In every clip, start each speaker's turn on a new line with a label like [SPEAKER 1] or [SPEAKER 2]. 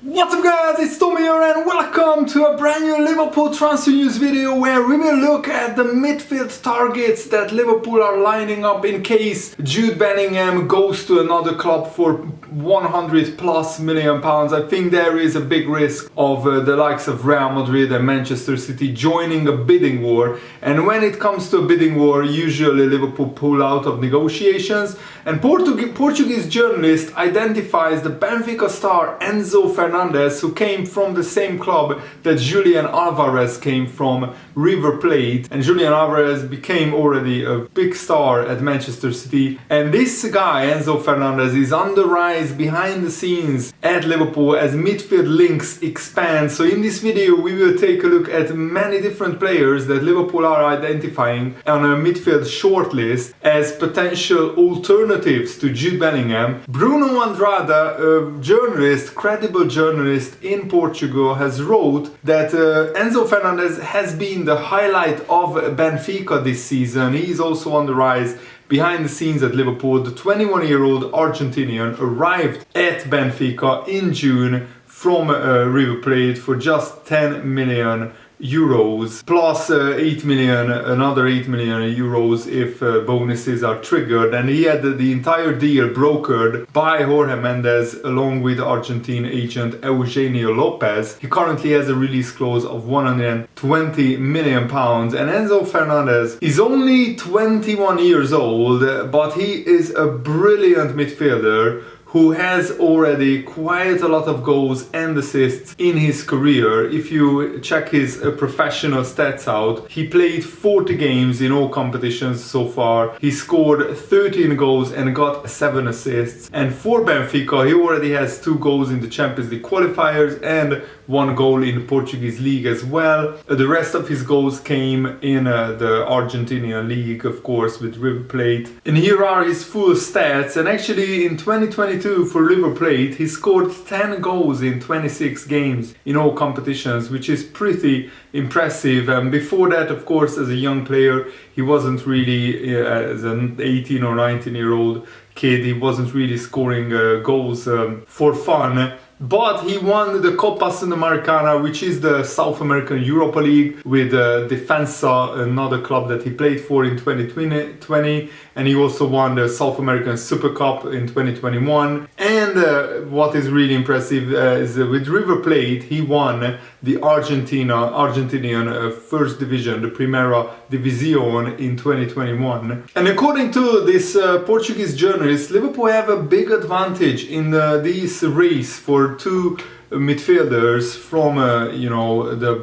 [SPEAKER 1] What's up guys, it's Tommy here and welcome to a brand new Liverpool transfer news video where we will look at the midfield targets that Liverpool are lining up in case Jude Bellingham goes to another club for 100 plus million pounds. I think there is a big risk of the likes of Real Madrid and Manchester City joining a bidding war, and when it comes to a bidding war usually Liverpool pull out of negotiations, and Portuguese journalist identifies the Benfica star Enzo Fernandez, who came from the same club that Julian Alvarez came from, River Plate, and Julian Alvarez became already a big star at Manchester City, and this guy Enzo Fernandez is on the rise behind the scenes at Liverpool as midfield links expand. So in this video we will take a look at many different players that Liverpool are identifying on a midfield shortlist as potential alternatives to Jude Bellingham. Bruno Andrade, a journalist, credible journalist in Portugal, has wrote that Enzo Fernandez has been the highlight of Benfica this season. He is also on the rise behind the scenes at Liverpool. The 21-year-old Argentinian arrived at Benfica in June from River Plate for just 10 million euros plus 8 million, another 8 million euros if bonuses are triggered, and he had the entire deal brokered by Jorge Mendes along with Argentine agent Eugenio Lopez. He currently has a release clause of 120 million pounds, and Enzo Fernandez is only 21 years old, but he is a brilliant midfielder who has already quite a lot of goals and assists in his career. If you check his professional stats out, he played 40 games in all competitions so far. He scored 13 goals and got 7 assists. And for Benfica, he already has 2 goals in the Champions League qualifiers and 1 goal in the Portuguese league as well. The rest of his goals came in the Argentinian league, of course, with River Plate. And here are his full stats. And actually in 2022 for River Plate, he scored 10 goals in 26 games in all competitions, which is pretty impressive. And before that, of course, as a young player, he wasn't really, as an 18 or 19-year-old kid, he wasn't really scoring goals for fun. But he won the Copa Sudamericana, which is the South American Europa League, with Defensa, another club that he played for in 2020, and he also won the South American Super Cup in 2021. And what is really impressive is with River Plate, he won the Argentinian First Division, the Primera División, in 2021. And according to this Portuguese journalist, Liverpool have a big advantage in this race for 2 midfielders from the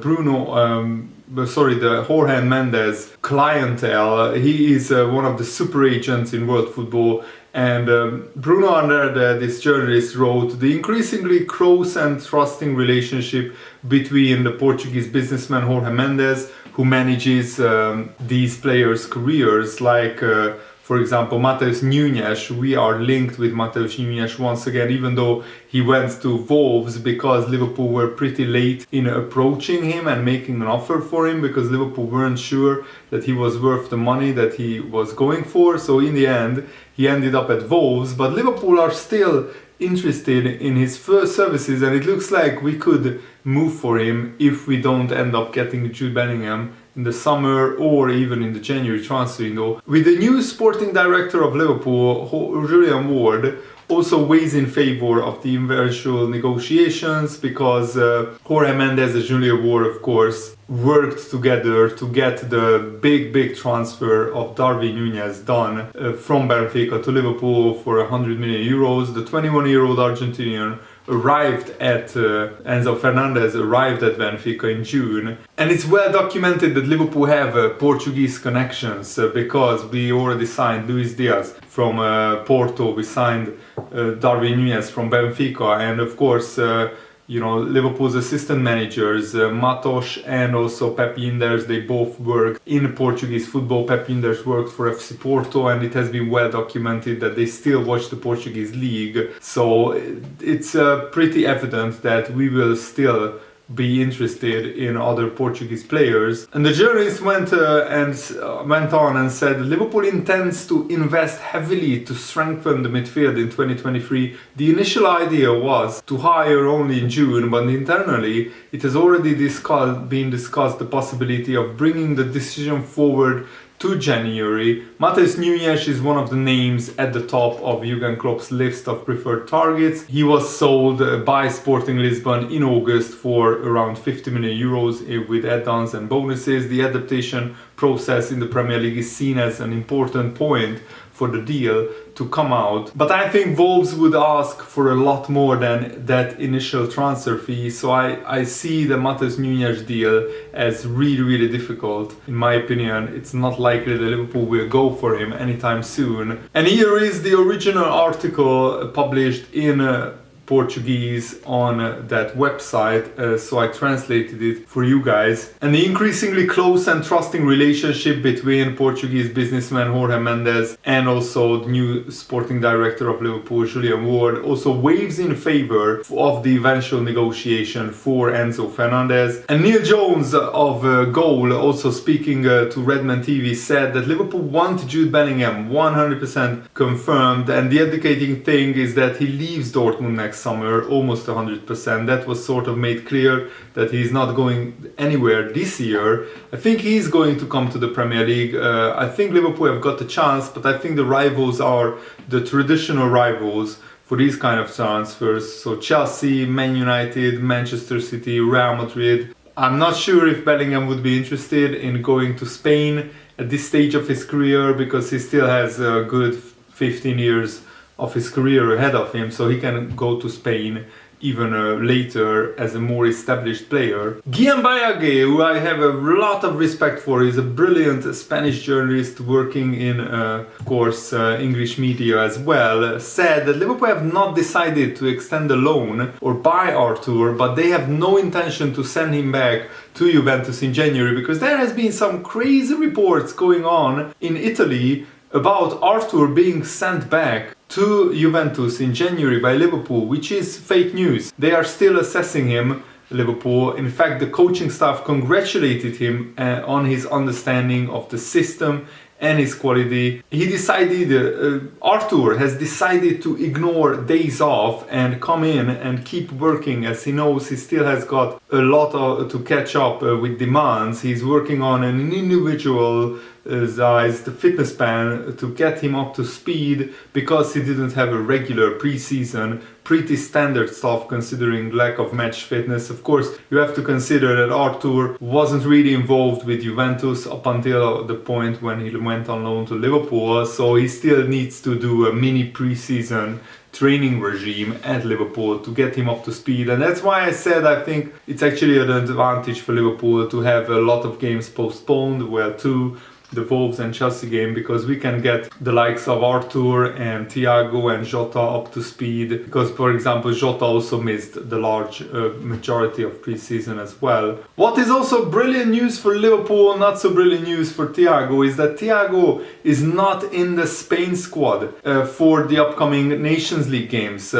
[SPEAKER 1] Jorge Mendes clientele. He is one of the super agents in world football. And Bruno Andrade, this journalist, wrote, the increasingly close and trusting relationship between the Portuguese businessman Jorge Mendes, who manages these players' careers, like for example, Matheus Nunes. We are linked with Matheus Nunes once again, even though he went to Wolves because Liverpool were pretty late in approaching him and making an offer for him, because Liverpool weren't sure that he was worth the money that he was going for. So in the end, he ended up at Wolves, but Liverpool are still interested in his first services, and it looks like we could move for him if we don't end up getting Jude Bellingham in the summer or even in the January transfer window. With the new sporting director of Liverpool, Julian Ward, also weighs in favor of the eventual negotiations, because Jorge Mendes and Julian Ward, of course, worked together to get the big transfer of Darwin Núñez done from Benfica to Liverpool for 100 million euros. The 21-year-old Argentinian arrived at Enzo Fernandez arrived at Benfica in June, and it's well documented that Liverpool have Portuguese connections because we already signed Luis Diaz from Porto, we signed Darwin Núñez from Benfica, and of course Liverpool's assistant managers, Matos and also Pep Linders, they both worked in Portuguese football. Pep Linders worked for FC Porto, and it has been well documented that they still watch the Portuguese league. So it's pretty evident that we will still be interested in other Portuguese players. And the journalist went on and said Liverpool intends to invest heavily to strengthen the midfield in 2023. The initial idea was to hire only in June, but internally it has already been discussed the possibility of bringing the decision forward to January. Matheus Nunes is one of the names at the top of Jurgen Klopp's list of preferred targets. He was sold by Sporting Lisbon in August for around 50 million euros with add-ons and bonuses. The adaptation process in the Premier League is seen as an important point for the deal to come out. But I think Wolves would ask for a lot more than that initial transfer fee. So I see the Matheus Nunes deal as really difficult. In my opinion, it's not likely that Liverpool will go for him anytime soon. And here is the original article published in Portuguese on that website, so I translated it for you guys. And the increasingly close and trusting relationship between Portuguese businessman Jorge Mendes and also the new sporting director of Liverpool, Julian Ward, also waves in favor of the eventual negotiation for Enzo Fernandez. And Neil Jones of Goal, also speaking to Redman TV, said that Liverpool want Jude Bellingham, 100% confirmed, and the indicating thing is that he leaves Dortmund next summer, almost 100%. That was sort of made clear that he's not going anywhere this year. I think he's going to come to the Premier League. I think Liverpool have got the chance, but I think the rivals are the traditional rivals for these kind of transfers. So Chelsea, Man United, Manchester City, Real Madrid. I'm not sure if Bellingham would be interested in going to Spain at this stage of his career, because he still has a good 15 years of his career ahead of him, so he can go to Spain even later as a more established player. Guillem Bayage, who I have a lot of respect for, is a brilliant Spanish journalist working in, of course, English media as well, said that Liverpool have not decided to extend the loan or buy Arthur, but they have no intention to send him back to Juventus in January, because there has been some crazy reports going on in Italy about Arthur being sent back to Juventus in January by Liverpool, which is fake news. They are still assessing him, Liverpool. In fact, the coaching staff congratulated him on his understanding of the system and his quality. He decided, Arthur has decided to ignore days off and come in and keep working, as he knows he still has got a lot to catch up with demands. He's working on an individual the fitness plan to get him up to speed, because he didn't have a regular pre-season. Pretty standard stuff considering lack of match fitness. Of course, you have to consider that Arthur wasn't really involved with Juventus up until the point when he went on loan to Liverpool, so he still needs to do a mini pre-season training regime at Liverpool to get him up to speed. And that's why I said I think it's actually an advantage for Liverpool to have a lot of games postponed, well, two, the Wolves and Chelsea game, because we can get the likes of Arthur and Thiago and Jota up to speed, because for example Jota also missed the large majority of pre-season as well. What is also brilliant news for Liverpool, not so brilliant news for Thiago, is that Thiago is not in the Spain squad for the upcoming Nations League games.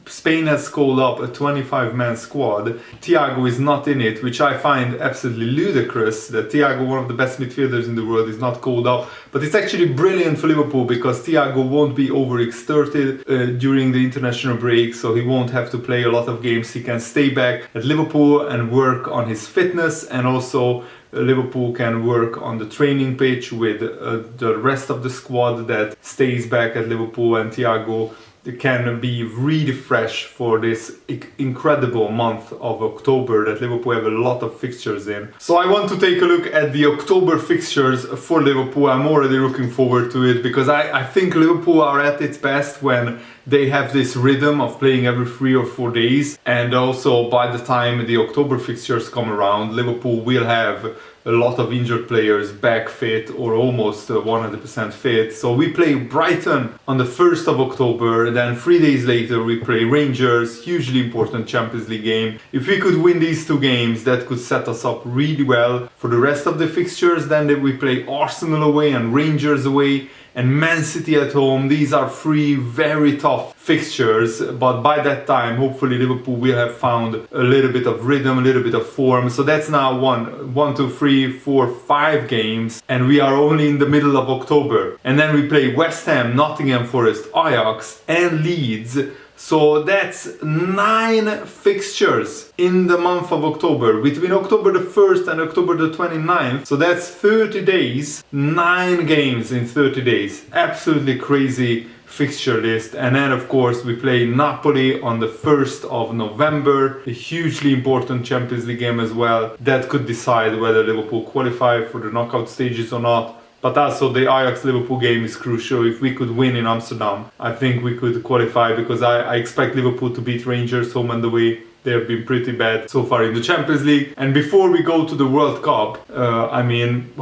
[SPEAKER 1] Spain has called up a 25-man squad. Thiago is not in it, which I find absolutely ludicrous, that Thiago, one of the best midfielders in the world, is not called up. But it's actually brilliant for Liverpool, because Thiago won't be overexerted during the international break, so he won't have to play a lot of games. He can stay back at Liverpool and work on his fitness, and also Liverpool can work on the training pitch with the rest of the squad that stays back at Liverpool, and Thiago can be really fresh for this incredible month of October that Liverpool have a lot of fixtures in. So I want to take a look at the October fixtures for Liverpool. I'm already looking forward to it, because I think Liverpool are at its best when they have this rhythm of playing every 3 or 4 days. And also by the time the October fixtures come around, Liverpool will have a lot of injured players back fit or almost 100% fit. So we play Brighton on the 1st of October, then 3 days later we play Rangers, hugely important Champions League game. If we could win these 2 games, that could set us up really well for the rest of the fixtures. Then we play Arsenal away and Rangers away, and Man City at home. These are three very tough fixtures, but by that time hopefully Liverpool will have found a little bit of rhythm, a little bit of form. So that's now one, two, three, four, 5 games, and we are only in the middle of October. And then we play West Ham, Nottingham Forest, Ajax and Leeds. So that's 9 fixtures in the month of October, between October the 1st and October the 29th. So that's 30 days, 9 games in 30 days. Absolutely crazy fixture list. And then of course we play Napoli on the 1st of November, a hugely important Champions League game as well. That could decide whether Liverpool qualify for the knockout stages or not. But also the Ajax-Liverpool game is crucial. If we could win in Amsterdam, I think we could qualify, because I expect Liverpool to beat Rangers home and away. They have been pretty bad so far in the Champions League. And before we go to the World Cup,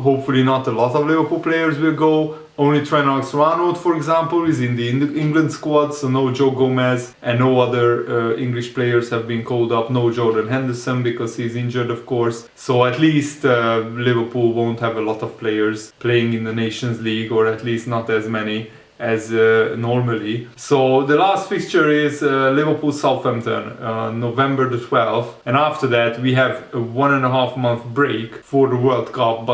[SPEAKER 1] hopefully not a lot of Liverpool players will go. Only Trent Alexander-Arnold, for example, is in the England squad, so no Joe Gomez, and no other English players have been called up. No Jordan Henderson, because he's injured, of course. So at least Liverpool won't have a lot of players playing in the Nations League, or at least not as many as normally. So the last fixture is Liverpool-Southampton, November the 12th, and after that we have a 1.5 month break for the World Cup,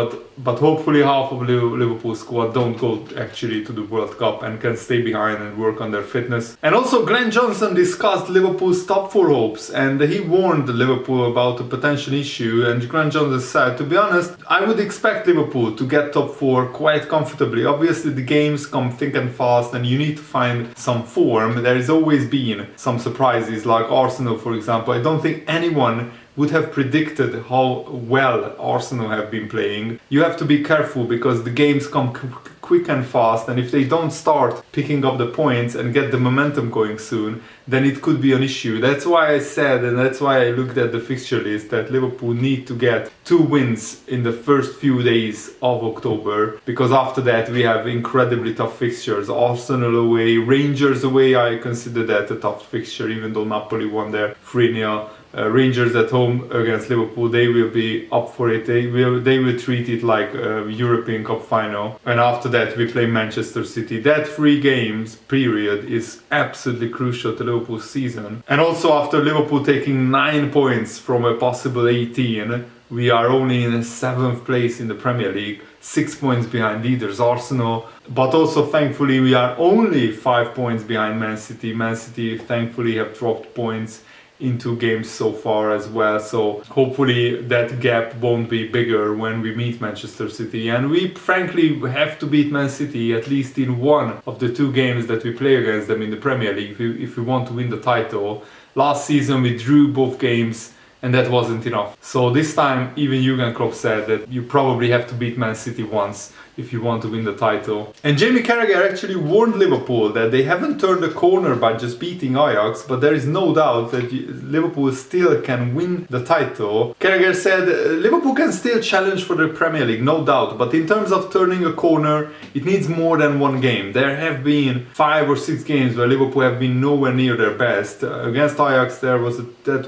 [SPEAKER 1] but hopefully half of Liverpool squad don't go actually to the World Cup and can stay behind and work on their fitness. And also Glenn Johnson discussed Liverpool's top 4 hopes, and he warned Liverpool about a potential issue. And Glenn Johnson said, to be honest, I would expect Liverpool to get top 4 quite comfortably. Obviously the games come thick and fast and you need to find some form. There has always been some surprises, like Arsenal for example. I don't think anyone would have predicted how well Arsenal have been playing. You have to be careful, because the games come quick and fast, and if they don't start picking up the points and get the momentum going soon, then it could be an issue. That's why I said, and that's why I looked at the fixture list, that Liverpool need to get 2 wins in the first few days of October, because after that we have incredibly tough fixtures. Arsenal away, Rangers away, I consider that a tough fixture, even though Napoli won there 3-0. Rangers at home against Liverpool, they will be up for it. They will treat it like a European Cup final. And after that we play Manchester City. That 3 games period is absolutely crucial to Liverpool's season. And also after Liverpool taking 9 points from a possible 18, we are only in 7th place in the Premier League, 6 points behind leaders Arsenal. But also thankfully we are only 5 points behind Man City. Man City thankfully have dropped points in 2 games so far as well, so hopefully that gap won't be bigger when we meet Manchester City. And we frankly have to beat Man City at least in one of the 2 games that we play against them in the Premier League if we want to win the title. Last season we drew both games, and that wasn't enough. So this time even Jurgen Klopp said that you probably have to beat Man City once if you want to win the title. And Jamie Carragher actually warned Liverpool that they haven't turned the corner by just beating Ajax, but there is no doubt that Liverpool still can win the title. Carragher said Liverpool can still challenge for the Premier League, no doubt, but in terms of turning a corner, it needs more than 1 game. There have been 5 or 6 games where Liverpool have been nowhere near their best. Against Ajax that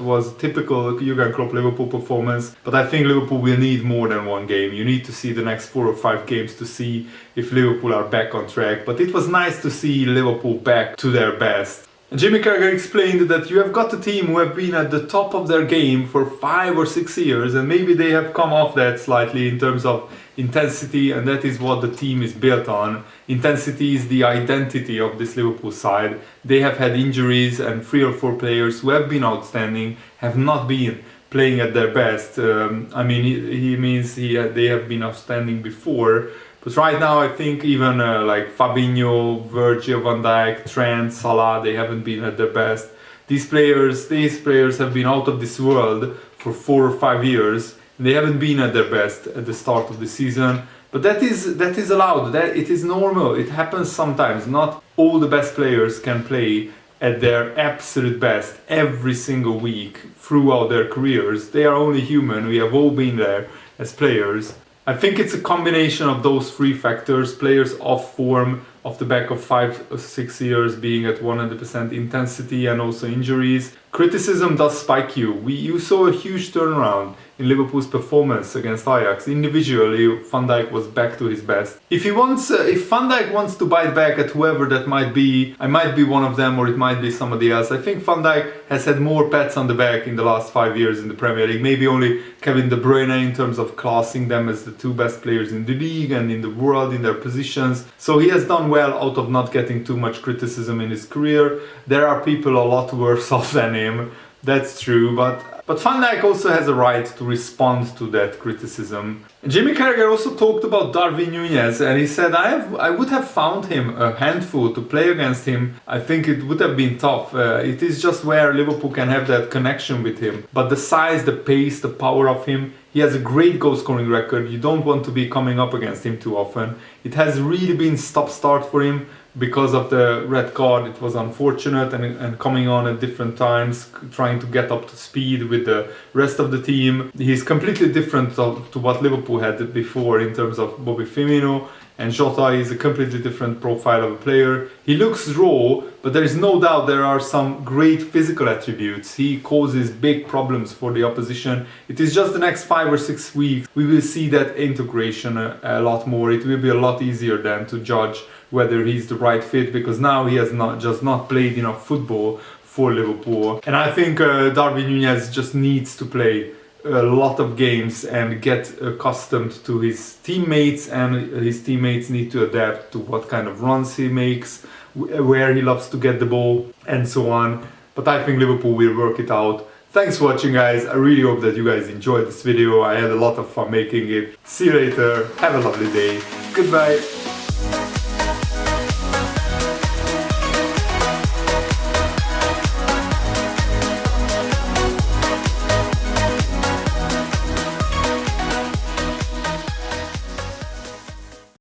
[SPEAKER 1] was a typical Jurgen Klopp Liverpool performance, but I think Liverpool will need more than 1 game. You need to see the next 4 or 5 games to see if Liverpool are back on track. But it was nice to see Liverpool back to their best. And Jamie Carragher explained that you have got a team who have been at the top of their game for 5 or 6 years, and maybe they have come off that slightly in terms of intensity, and that is what the team is built on. Intensity is the identity of this Liverpool side. They have had injuries, and 3 or 4 players who have been outstanding have not been playing at their best. He means they have been outstanding before. But right now I think even like Fabinho, Virgil van Dijk, Trent, Salah, they haven't been at their best. These players have been out of this world for 4 or 5 years. They haven't been at their best at the start of the season. But that is allowed, that it is normal, it happens sometimes. Not all the best players can play at their absolute best every single week throughout their careers. They are only human, we have all been there as players. I think it's a combination of those 3 factors: players off form, off the back of 5 or 6 years being at 100% intensity, and also injuries. Criticism does spike you. You saw a huge turnaround in Liverpool's performance against Ajax. Individually, Van Dijk was back to his best. If Van Dijk wants to bite back at whoever that might be, I might be one of them or it might be somebody else. I think Van Dijk has had more pats on the back in the last 5 years in the Premier League. Maybe only Kevin De Bruyne in terms of classing them as the two best players in the league and in the world in their positions. So he has done well out of not getting too much criticism in his career. There are people a lot worse off than him. That's true, but Van Dijk also has a right to respond to that criticism. Jamie Carragher also talked about Darwin Núñez, and he said, I would have found him a handful to play against him. I think it would have been tough. It is just where Liverpool can have that connection with him. But the size, the pace, the power of him, he has a great goal scoring record. You don't want to be coming up against him too often. It has really been stop-start for him. Because of the red card, it was unfortunate, and coming on at different times, trying to get up to speed with the rest of the team. He's completely different to what Liverpool had before in terms of Bobby Firmino, and Jota is a completely different profile of a player. He looks raw, but there is no doubt there are some great physical attributes. He causes big problems for the opposition. It is just the next 5 or 6 weeks we will see that integration a lot more. It will be a lot easier then to judge whether he's the right fit, because now he has not played enough football for Liverpool. And I think Darwin Núñez just needs to play a lot of games and get accustomed to his teammates, and his teammates need to adapt to what kind of runs he makes, where he loves to get the ball, and so on. But I think Liverpool will work it out. Thanks for watching, guys. I really hope that you guys enjoyed this video. I had a lot of fun making it. See you later. Have a lovely day. Goodbye.